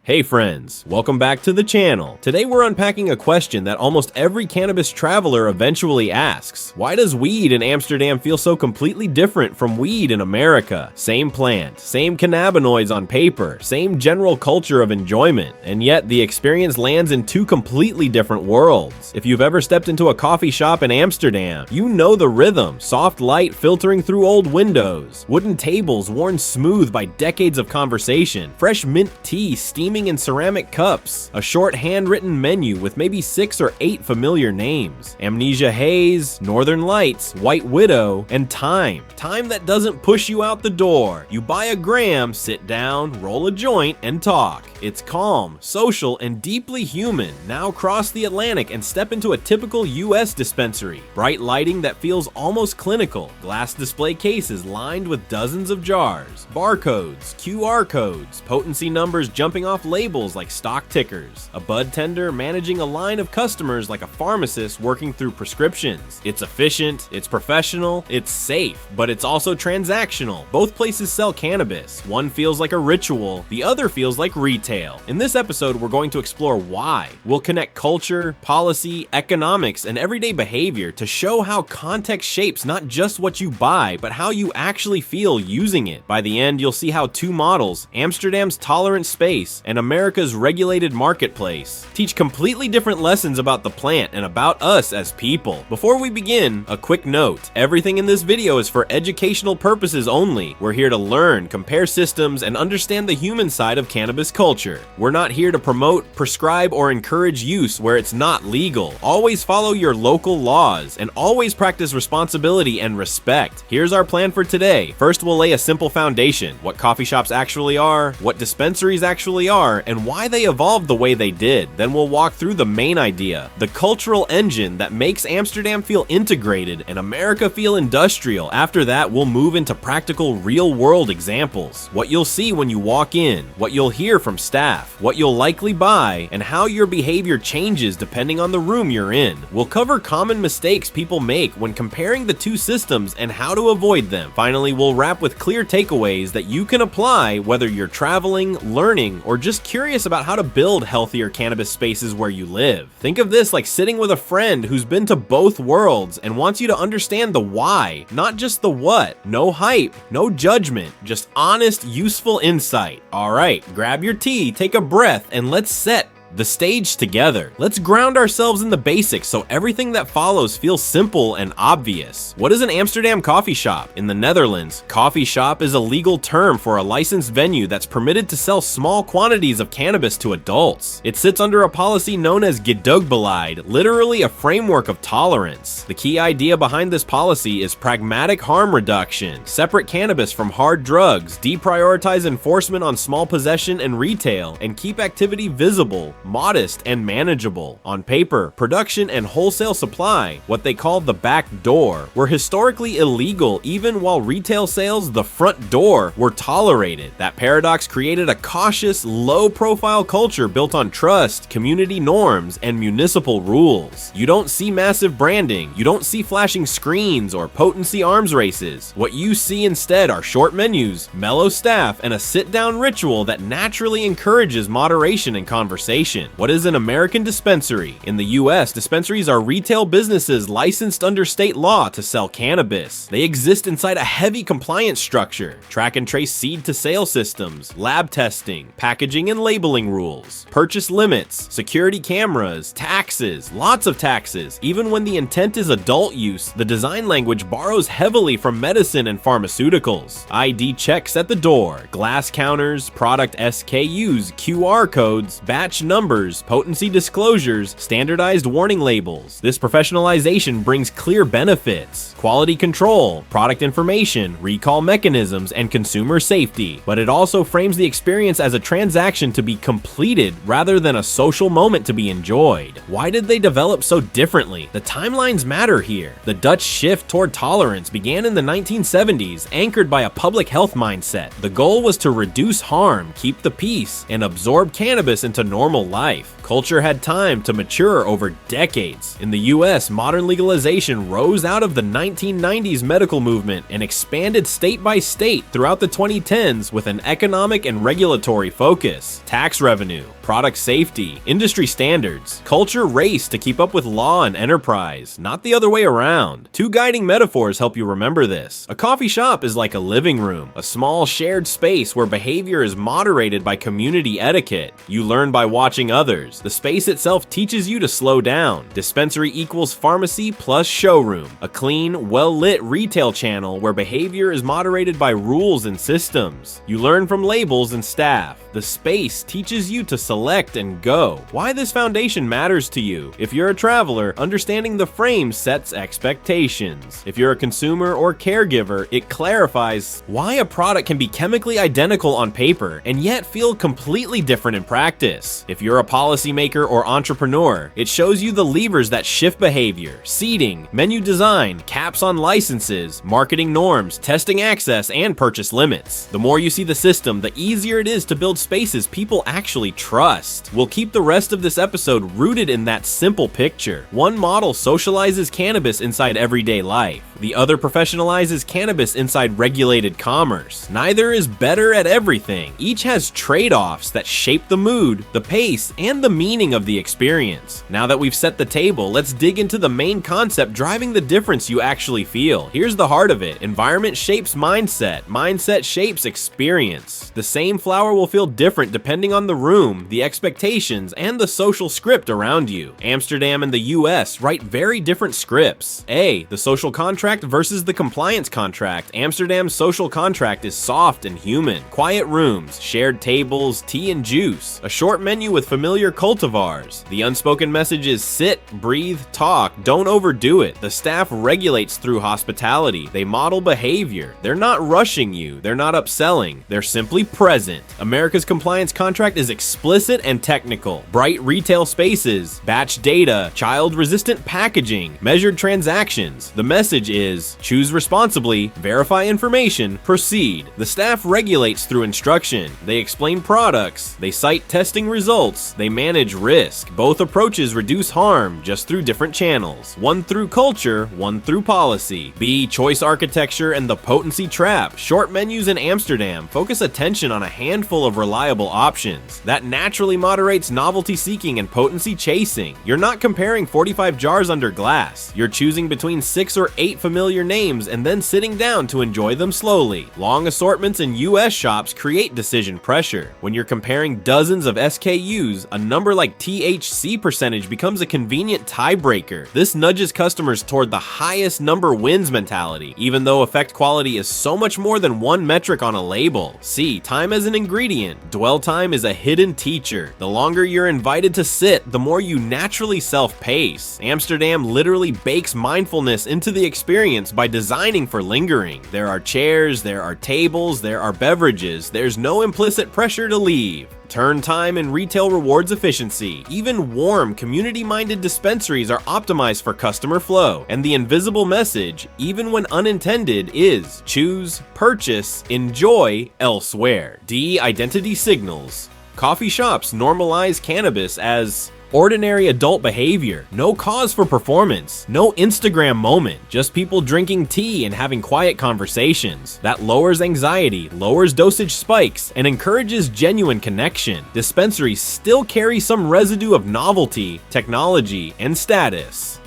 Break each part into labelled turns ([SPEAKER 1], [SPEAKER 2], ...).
[SPEAKER 1] Hey friends, welcome back to the channel. Today we're unpacking a question that almost every cannabis traveler eventually asks. Why does weed in Amsterdam feel so completely different from weed in America? Same plant, same cannabinoids on paper, same general culture of enjoyment, and yet the experience lands in two completely different worlds. If you've ever stepped into a coffee shop in Amsterdam, you know the rhythm, soft light filtering through old windows, wooden tables worn smooth by decades of conversation, fresh mint tea steaming in ceramic cups, a short handwritten menu with maybe 6 or 8 familiar names: Amnesia Haze, Northern Lights, White Widow, and time. Time that doesn't push you out the door. You buy a gram, sit down, roll a joint, and talk. It's calm, social, and deeply human. Now cross the Atlantic and step into a typical US dispensary. Bright lighting that feels almost clinical, glass display cases lined with dozens of jars, barcodes, QR codes, potency numbers jumping off labels like stock tickers, a bud tender managing a line of customers like a pharmacist working through prescriptions. It's efficient, it's professional, it's safe, but it's also transactional. Both places sell cannabis. One feels like a ritual, the other feels like retail. In this episode, we're going to explore why. We'll connect culture, policy, economics, and everyday behavior to show how context shapes not just what you buy, but how you actually feel using it. By the end, you'll see how two models, Amsterdam's tolerant space and America's regulated marketplace, teach completely different lessons about the plant and about us as people. Before we begin, a quick note. Everything in this video is for educational purposes only. We're here to learn, compare systems, and understand the human side of cannabis culture. We're not here to promote, prescribe, or encourage use where it's not legal. Always follow your local laws, and always practice responsibility and respect. Here's our plan for today. First, we'll lay a simple foundation: what coffee shops actually are, what dispensaries actually are, and why they evolved the way they did. Then we'll walk through the main idea, the cultural engine that makes Amsterdam feel integrated and America feel industrial. After that, we'll move into practical, real-world examples. What you'll see when you walk in, what you'll hear from staff, what you'll likely buy, and how your behavior changes depending on the room you're in. We'll cover common mistakes people make when comparing the two systems and how to avoid them. Finally, we'll wrap with clear takeaways that you can apply whether you're traveling, learning, or just curious about how to build healthier cannabis spaces where you live. Think of this like sitting with a friend who's been to both worlds and wants you to understand the why, not just the what. No hype, no judgment, just honest, useful insight. All right, grab your tea, take a breath, and let's set the stage together. Let's ground ourselves in the basics so everything that follows feels simple and obvious. What is an Amsterdam coffee shop? In the Netherlands, coffee shop is a legal term for a licensed venue that's permitted to sell small quantities of cannabis to adults. It sits under a policy known as gedoogbeleid, literally a framework of tolerance. The key idea behind this policy is pragmatic harm reduction. Separate cannabis from hard drugs, deprioritize enforcement on small possession and retail, and keep activity visible, modest, and manageable. On paper, production and wholesale supply, what they call the back door, were historically illegal even while retail sales, the front door, were tolerated. That paradox created a cautious, low-profile culture built on trust, community norms, and municipal rules. You don't see massive branding, you don't see flashing screens or potency arms races. What you see instead are short menus, mellow staff, and a sit-down ritual that naturally encourages moderation and conversation. What is an American dispensary? In the US, dispensaries are retail businesses licensed under state law to sell cannabis. They exist inside a heavy compliance structure: track and trace seed to sale systems, lab testing, packaging and labeling rules, purchase limits, security cameras, taxes, lots of taxes. Even when the intent is adult use, the design language borrows heavily from medicine and pharmaceuticals. ID checks at the door, glass counters, product SKUs, QR codes, batch numbers, potency disclosures, standardized warning labels. This professionalization brings clear benefits: quality control, product information, recall mechanisms, and consumer safety. But it also frames the experience as a transaction to be completed rather than a social moment to be enjoyed. Why did they develop so differently? The timelines matter here. The Dutch shift toward tolerance began in the 1970s, anchored by a public health mindset. The goal was to reduce harm, keep the peace, and absorb cannabis into normal life. Culture had time to mature over decades. In the US, modern legalization rose out of the 1990s medical movement and expanded state by state throughout the 2010s with an economic and regulatory focus. Tax revenue, product safety, industry standards. Culture raced to keep up with law and enterprise, not the other way around. Two guiding metaphors help you remember this. A coffee shop is like a living room, a small shared space where behavior is moderated by community etiquette. You learn by watching others. The space itself teaches you to slow down. Dispensary equals pharmacy plus showroom, a clean, well-lit retail channel where behavior is moderated by rules and systems. You learn from labels and staff. The space teaches you to select and go. Why this foundation matters to you. If you're a traveler, understanding the frame sets expectations. If you're a consumer or caregiver, it clarifies why a product can be chemically identical on paper and yet feel completely different in practice. If you're a policymaker or entrepreneur, it shows you the levers that shift behavior, seating, menu design, caps on licenses, marketing norms, testing access, and purchase limits. The more you see the system, the easier it is to build spaces people actually trust. We'll keep the rest of this episode rooted in that simple picture. One model socializes cannabis inside everyday life. The other professionalizes cannabis inside regulated commerce. Neither is better at everything. Each has trade-offs that shape the mood, the pace, and the meaning of the experience. Now that we've set the table, let's dig into the main concept driving the difference you actually feel. Here's the heart of it. Environment shapes mindset. Mindset shapes experience. The same flower will feel different depending on the room, the expectations, and the social script around you. Amsterdam and the US write very different scripts. A. The social contract versus the compliance contract. Amsterdam's social contract is soft and human. Quiet rooms, shared tables, tea and juice, a short menu with familiar cultivars. The unspoken message is sit, breathe, talk, don't overdo it. The staff regulates through hospitality. They model behavior. They're not rushing you. They're not upselling. They're simply present. America's compliance contract is explicit and technical. Bright retail spaces, batch data, child-resistant packaging, measured transactions. The message is choose responsibly, verify information, proceed. The staff regulates through instruction. They explain products. They cite testing results. They manage risk. Both approaches reduce harm, just through different channels. One through culture, one through policy. B. Choice architecture and the potency trap. Short menus in Amsterdam focus attention on a handful of reliable options. That naturally moderates novelty seeking and potency chasing. You're not comparing 45 jars under glass. You're choosing between 6 or 8 familiar names and then sitting down to enjoy them slowly. Long assortments in US shops create decision pressure. When you're comparing dozens of SKUs, a number like THC percentage becomes a convenient tiebreaker. This nudges customers toward the highest number wins mentality, even though effect quality is so much more than one metric on a label. C. Time as an ingredient. Dwell time is a hidden teacher. The longer you're invited to sit, the more you naturally self-pace. Amsterdam literally bakes mindfulness into the experience by designing for lingering. There are chairs, there are tables, there are beverages. There's no implicit pressure to leave. Turn time and retail rewards efficiency. Even warm, community-minded dispensaries are optimized for customer flow. And the invisible message, even when unintended, is choose, purchase, enjoy elsewhere. D. Identity signals. Coffee shops normalize cannabis as ordinary adult behavior. No cause for performance. No Instagram moment. Just people drinking tea and having quiet conversations. That lowers anxiety, lowers dosage spikes, and encourages genuine connection. Dispensaries still carry some residue of novelty, technology, and status.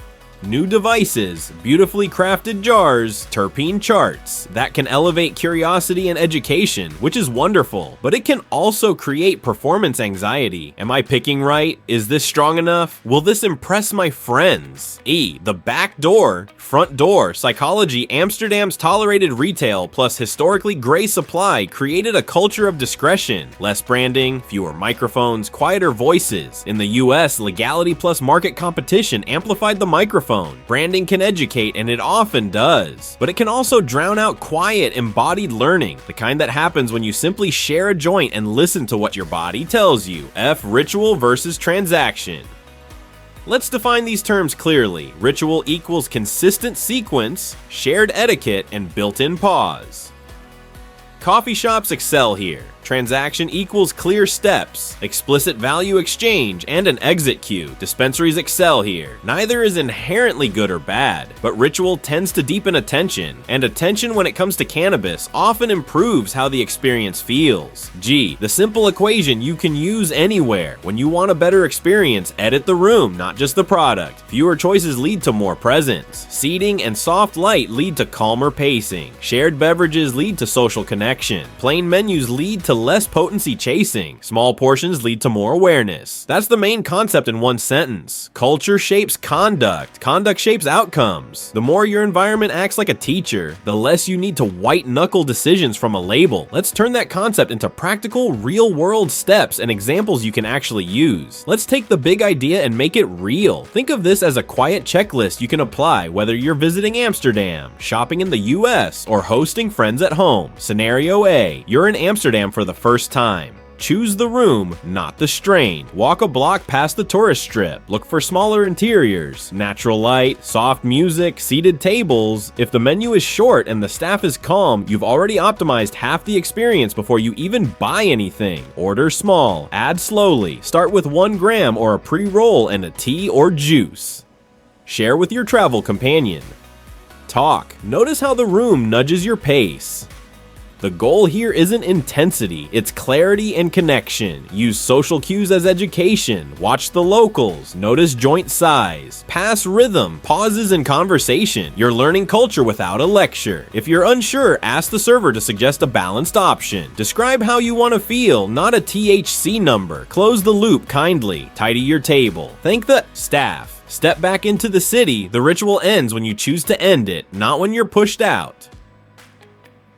[SPEAKER 1] New devices, beautifully crafted jars, terpene charts. That can elevate curiosity and education, which is wonderful, but it can also create performance anxiety. Am I picking right? Is this strong enough? Will this impress my friends? E. The back door, front door, psychology. Amsterdam's tolerated retail plus historically gray supply created a culture of discretion. Less branding, fewer microphones, quieter voices. In the US, legality plus market competition amplified the microphone. Branding can educate, and it often does, but it can also drown out quiet, embodied learning, the kind that happens when you simply share a joint and listen to what your body tells you. F. Ritual versus transaction. Let's define these terms clearly. Ritual equals consistent sequence, shared etiquette, and built-in pause. Coffee shops excel here. Transaction equals clear steps, explicit value exchange, and an exit queue. Dispensaries excel here. Neither is inherently good or bad, but ritual tends to deepen attention, and attention when it comes to cannabis often improves how the experience feels. G. The simple equation you can use anywhere. When you want a better experience, edit the room, not just the product. Fewer choices lead to more presence. Seating and soft light lead to calmer pacing. Shared beverages lead to social connection. Plain menus lead to less potency chasing. Small portions lead to more awareness. That's the main concept in one sentence. Culture shapes conduct. Conduct shapes outcomes. The more your environment acts like a teacher, the less you need to white-knuckle decisions from a label. Let's turn that concept into practical, real-world steps and examples you can actually use. Let's take the big idea and make it real. Think of this as a quiet checklist you can apply whether you're visiting Amsterdam, shopping in the US, or hosting friends at home. Scenario A. You're in Amsterdam for the first time. Choose the room, not the strain. Walk a block past the tourist strip. Look for smaller interiors, natural light, soft music, seated tables. If the menu is short and the staff is calm, you've already optimized half the experience before you even buy anything. Order small, add slowly. Start with 1 gram or a pre-roll and a tea or juice. Share with your travel companion. Talk. Notice how the room nudges your pace. The goal here isn't intensity, it's clarity and connection. Use social cues as education. Watch the locals. Notice joint size. Pass rhythm, pauses, and conversation. You're learning culture without a lecture. If you're unsure, ask the server to suggest a balanced option. Describe how you want to feel, not a THC number. Close the loop kindly. Tidy your table. Thank the staff. Step back into the city. The ritual ends when you choose to end it, not when you're pushed out.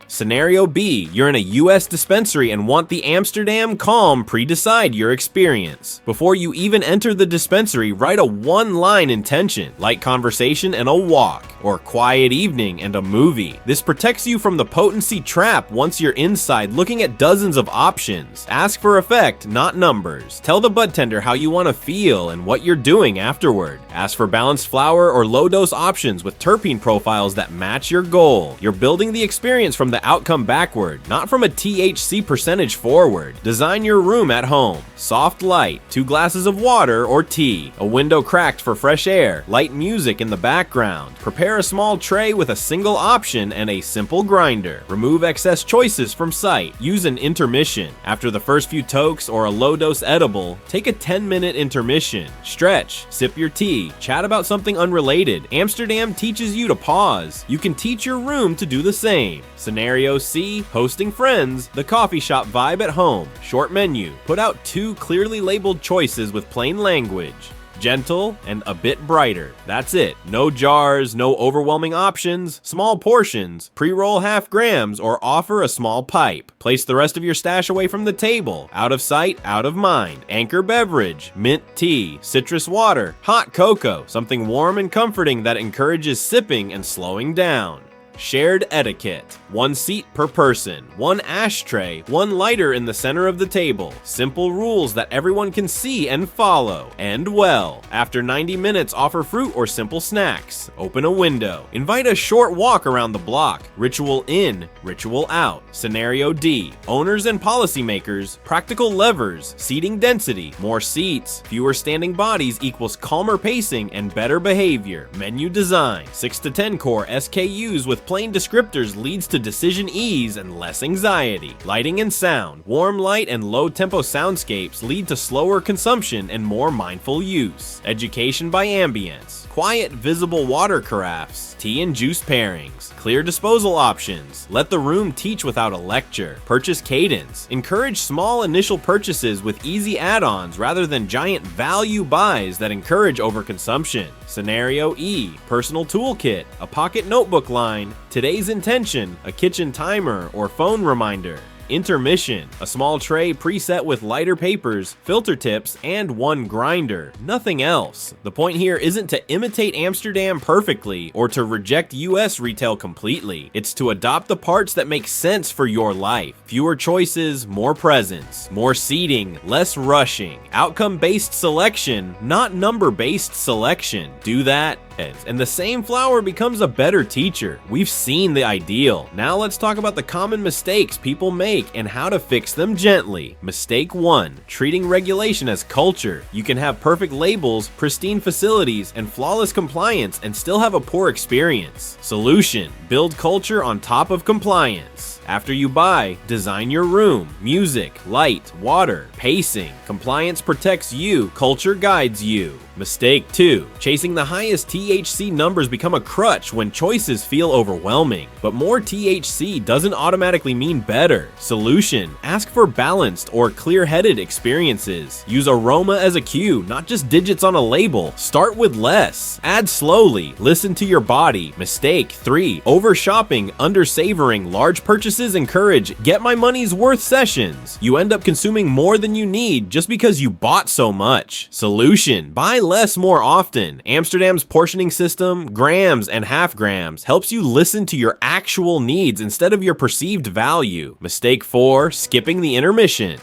[SPEAKER 1] Scenario B, you're in a US dispensary and want the Amsterdam calm pre-decide your experience. Before you even enter the dispensary, write a 1-line intention, light conversation and a walk, or quiet evening and a movie. This protects you from the potency trap once you're inside looking at dozens of options. Ask for effect, not numbers. Tell the bud tender how you want to feel and what you're doing afterward. Ask for balanced flower or low-dose options with terpene profiles that match your goal. You're building the experience from the outcome backward, not from a THC percentage forward. Design your room at home. Soft light, 2 glasses of water or tea, a window cracked for fresh air, light music in the background. Prepare a small tray with a single option and a simple grinder. Remove excess choices from sight. Use an intermission. After the first few tokes or a low-dose edible, take a 10-minute intermission. Stretch, sip your tea, chat about something unrelated. Amsterdam teaches you to pause. You can teach your room to do the same. Scenario C, hosting friends, the coffee shop vibe at home. Short menu. Put out 2 clearly labeled choices with plain language. Gentle and a bit brighter. That's it. No jars, no overwhelming options, small portions, pre-roll half grams or offer a small pipe. Place the rest of your stash away from the table. Out of sight, out of mind. Anchor beverage, mint tea, citrus water, hot cocoa, something warm and comforting that encourages sipping and slowing down. Shared etiquette. 1 seat per person, 1 ashtray, 1 lighter in the center of the table. Simple rules that everyone can see and follow. End well. After 90 minutes, offer fruit or simple snacks. Open a window. Invite a short walk around the block. Ritual in, ritual out. Scenario D. Owners and policymakers, practical levers, seating density. More seats, fewer standing bodies equals calmer pacing and better behavior. Menu design. 6 to 10 core SKUs with plain descriptors leads to decision ease and less anxiety. Lighting and sound. Warm light and low tempo soundscapes lead to slower consumption and more mindful use. Education by ambience. Quiet visible water carafes. Tea and juice pairings. Clear disposal options. Let the room teach without a lecture. Purchase cadence. Encourage small initial purchases with easy add-ons rather than giant value buys that encourage overconsumption. Scenario E. Personal toolkit. A pocket notebook line. Today's intention. A kitchen timer or phone reminder. Intermission, a small tray preset with lighter papers, filter tips, and 1 grinder. Nothing else. The point here isn't to imitate Amsterdam perfectly or to reject US retail completely. It's to adopt the parts that make sense for your life. Fewer choices, more presence. More seating, less rushing. Outcome-based selection, not number-based selection. Do that And the same flower becomes a better teacher. We've seen the ideal. Now let's talk about the common mistakes people make and how to fix them gently. Mistake 1. Treating regulation as culture. You can have perfect labels, pristine facilities, and flawless compliance and still have a poor experience. Solution: build culture on top of compliance. After you buy, design your room. Music, light, water, pacing. Compliance protects you, culture guides you. Mistake 2. Chasing the highest THC numbers become a crutch when choices feel overwhelming. But more THC doesn't automatically mean better. Solution: ask for balanced or clear-headed experiences. Use aroma as a cue, not just digits on a label. Start with less. Add slowly. Listen to your body. Mistake 3. Over shopping, under savoring, large purchases encourage get my money's worth sessions. You end up consuming more than you need just because you bought so much. Solution: buy less more often. Amsterdam's portioning system, grams and half grams, helps you listen to your actual needs instead of your perceived value. Mistake 4. Skipping the intermission.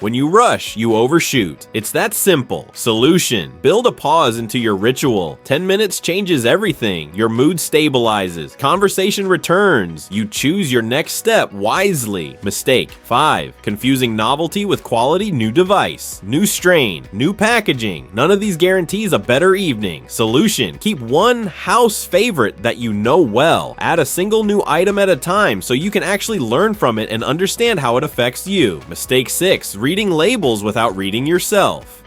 [SPEAKER 1] When you rush, you overshoot. It's that simple. Solution: build a pause into your ritual. 10 minutes changes everything. Your mood stabilizes. Conversation returns. You choose your next step wisely. Mistake 5. Confusing novelty with quality new device. New strain, new packaging. None of these guarantees a better evening. Solution: keep one house favorite that you know well. Add a single new item at a time so you can actually learn from it and understand how it affects you. Mistake 6. Reading labels without reading yourself.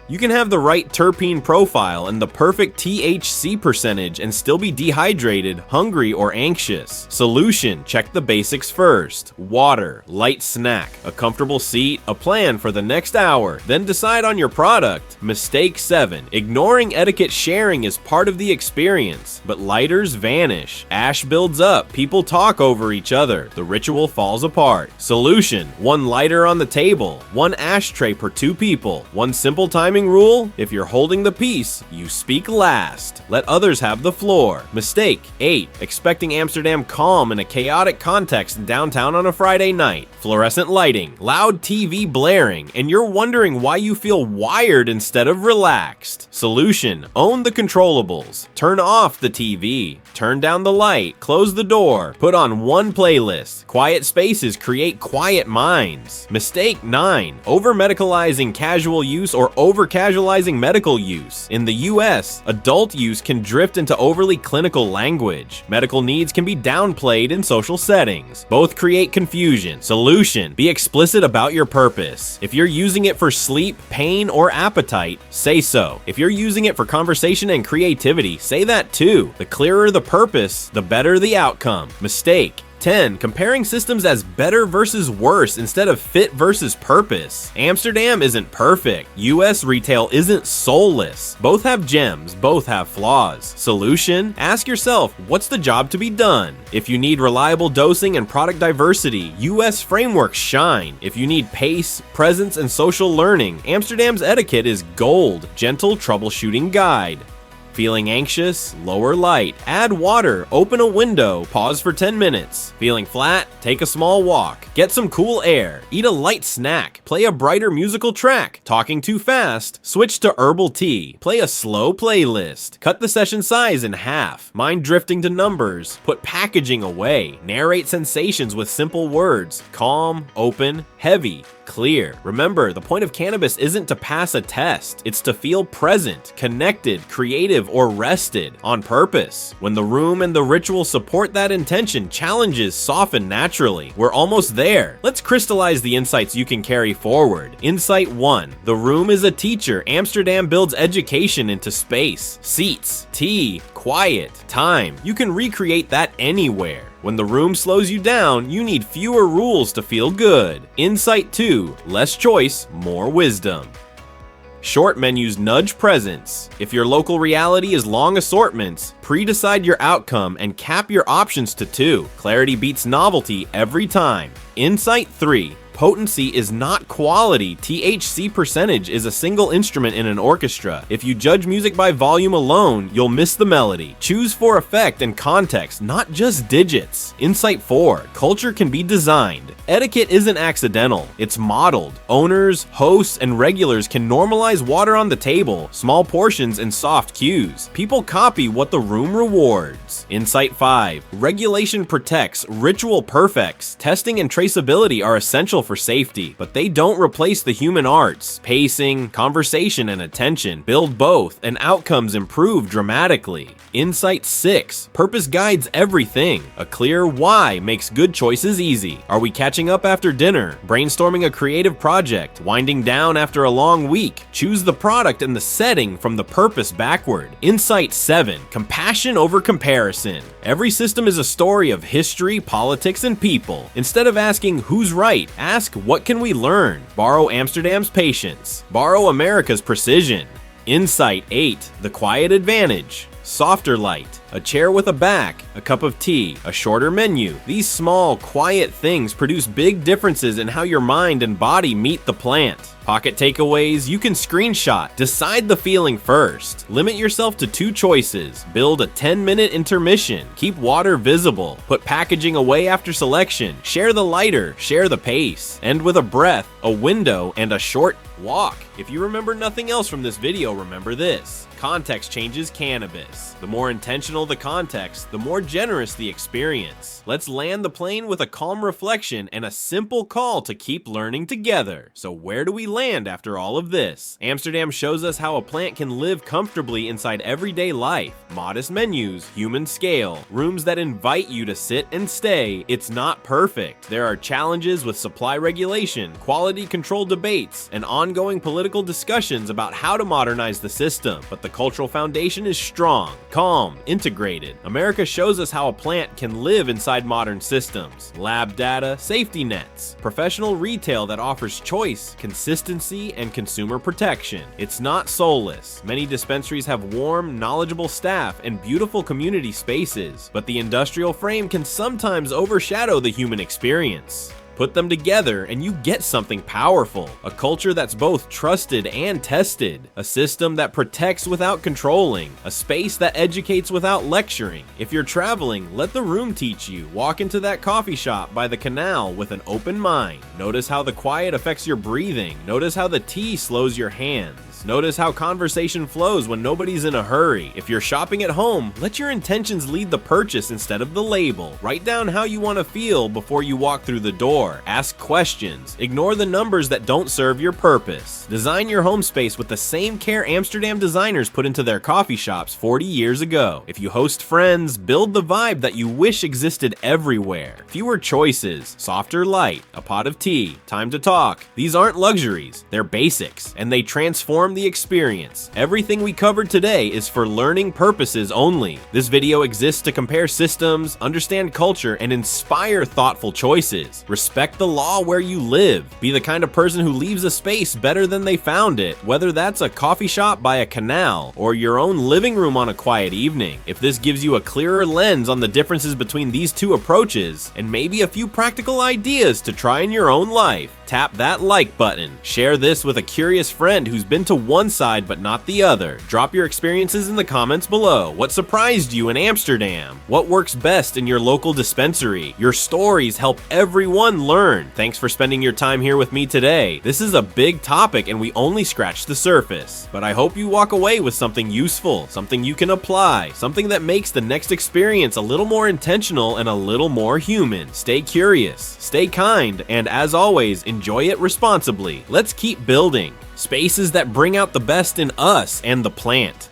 [SPEAKER 1] You can have the right terpene profile and the perfect THC percentage and still be dehydrated, hungry, or anxious. Solution: check the basics first. Water, light snack, a comfortable seat, a plan for the next hour, then decide on your product. Mistake 7. Ignoring etiquette sharing is part of the experience, but lighters vanish. Ash builds up, people talk over each other, the ritual falls apart. Solution: one lighter on the table, one ashtray per 2 people, one simple timing rule: if you're holding the piece, you speak last. Let others have the floor. Mistake 8. Expecting Amsterdam calm in a chaotic context downtown on a Friday night. Fluorescent lighting, loud TV blaring, and you're wondering why you feel wired instead of relaxed. Solution: own the controllables. Turn off the TV. Turn down the light. Close the door. Put on one playlist. Quiet spaces create quiet minds. Mistake 9. Over-medicalizing casual use or over-casualizing medical use. In the US, adult use can drift into overly clinical language. Medical needs can be downplayed in social settings. Both create confusion. Solution: be explicit about your purpose. If you're using it for sleep, pain, or appetite, say so. If you're using it for conversation and creativity, say that too. The clearer the purpose, the better the outcome. Mistake 10. Comparing systems as better versus worse instead of fit versus purpose. Amsterdam isn't perfect. US retail isn't soulless. Both have gems, both have flaws. Solution: ask yourself, what's the job to be done? If you need reliable dosing and product diversity, US frameworks shine. If you need pace, presence, and social learning, Amsterdam's etiquette is gold. Gentle troubleshooting guide. Feeling anxious? Lower light. Add water, open a window, pause for 10 minutes. Feeling flat? Take a small walk. Get some cool air. Eat a light snack. Play a brighter musical track. Talking too fast? Switch to herbal tea. Play a slow playlist. Cut the session size in half. Mind drifting to numbers. Put packaging away. Narrate sensations with simple words. Calm, open, heavy, clear. Remember, the point of cannabis isn't to pass a test. It's to feel present, connected, creative, or rested on purpose. When the room and the ritual support that intention, challenges soften naturally. We're almost there. Let's crystallize the insights you can carry forward. Insight 1. The room is a teacher. Amsterdam builds education into space. Seats, tea, quiet, time. You can recreate that anywhere. When the room slows you down, you need fewer rules to feel good. Insight 2. Less choice, more wisdom. Short menus nudge presence. If your local reality is long assortments, pre-decide your outcome and cap your options to 2. Clarity beats novelty every time. Insight 3. Potency is not quality. THC percentage is a single instrument in an orchestra. If you judge music by volume alone, you'll miss the melody. Choose for effect and context, not just digits. Insight 4. Culture can be designed. Etiquette isn't accidental, it's modeled. Owners, hosts, and regulars can normalize water on the table, small portions, and soft cues. People copy what the room rewards. Insight 5. Regulation protects, ritual perfects. Testing and traceability are essential for safety, but they don't replace the human arts. Pacing, conversation, and attention build both, and outcomes improve dramatically. Insight 6. Purpose guides everything. A clear why makes good choices easy. Are we catching up after dinner? Brainstorming a creative project? Winding down after a long week? Choose the product and the setting from the purpose backward. Insight 7. Compassion over comparison. Every system is a story of history, politics, and people. Instead of asking who's right, ask what can we learn? Borrow Amsterdam's patience. Borrow America's precision. Insight 8. The quiet advantage. Softer light, a chair with a back, a cup of tea, a shorter menu. These small, quiet things produce big differences in how your mind and body meet the plant. Pocket takeaways, you can screenshot. Decide the feeling first. Limit yourself to 2 choices. Build a 10-minute intermission. Keep water visible. Put packaging away after selection. Share the lighter. Share the pace. End with a breath, a window, and a short walk. If you remember nothing else from this video, remember this. Context changes cannabis. The more intentional the context, the more generous the experience. Let's land the plane with a calm reflection and a simple call to keep learning together. So where do we land after all of this? Amsterdam shows us how a plant can live comfortably inside everyday life. Modest menus, human scale, rooms that invite you to sit and stay. It's not perfect. There are challenges with supply regulation, quality control debates, and ongoing political discussions about how to modernize the system. But the cultural foundation is strong, calm, integrated. America shows us how a plant can live inside modern systems. Lab data, safety nets, professional retail that offers choice, consistency, and consumer protection. It's not soulless. Many dispensaries have warm, knowledgeable staff and beautiful community spaces, but the industrial frame can sometimes overshadow the human experience. Put them together and you get something powerful. A culture that's both trusted and tested. A system that protects without controlling. A space that educates without lecturing. If you're traveling, let the room teach you. Walk into that coffee shop by the canal with an open mind. Notice how the quiet affects your breathing. Notice how the tea slows your hands. Notice how conversation flows when nobody's in a hurry. If you're shopping at home, let your intentions lead the purchase instead of the label. Write down how you want to feel before you walk through the door. Ask questions. Ignore the numbers that don't serve your purpose. Design your home space with the same care Amsterdam designers put into their coffee shops 40 years ago. If you host friends, build the vibe that you wish existed everywhere. Fewer choices, softer light, a pot of tea, time to talk. These aren't luxuries, they're basics, and they transform the experience. Everything we covered today is for learning purposes only. This video exists to compare systems, understand culture, and inspire thoughtful choices. Respect the law where you live. Be the kind of person who leaves a space better than they found it, whether that's a coffee shop by a canal or your own living room on a quiet evening. If this gives you a clearer lens on the differences between these 2 approaches and maybe a few practical ideas to try in your own life, tap that like button. Share this with a curious friend who's been to one side but not the other. Drop your experiences in the comments below. What surprised you in Amsterdam? What works best in your local dispensary? Your stories help everyone learn. Thanks for spending your time here with me today. This is a big topic and we only scratched the surface. But I hope you walk away with something useful, something you can apply, something that makes the next experience a little more intentional and a little more human. Stay curious, stay kind, and as always, enjoy it responsibly. Let's keep building spaces that bring out the best in us and the plant.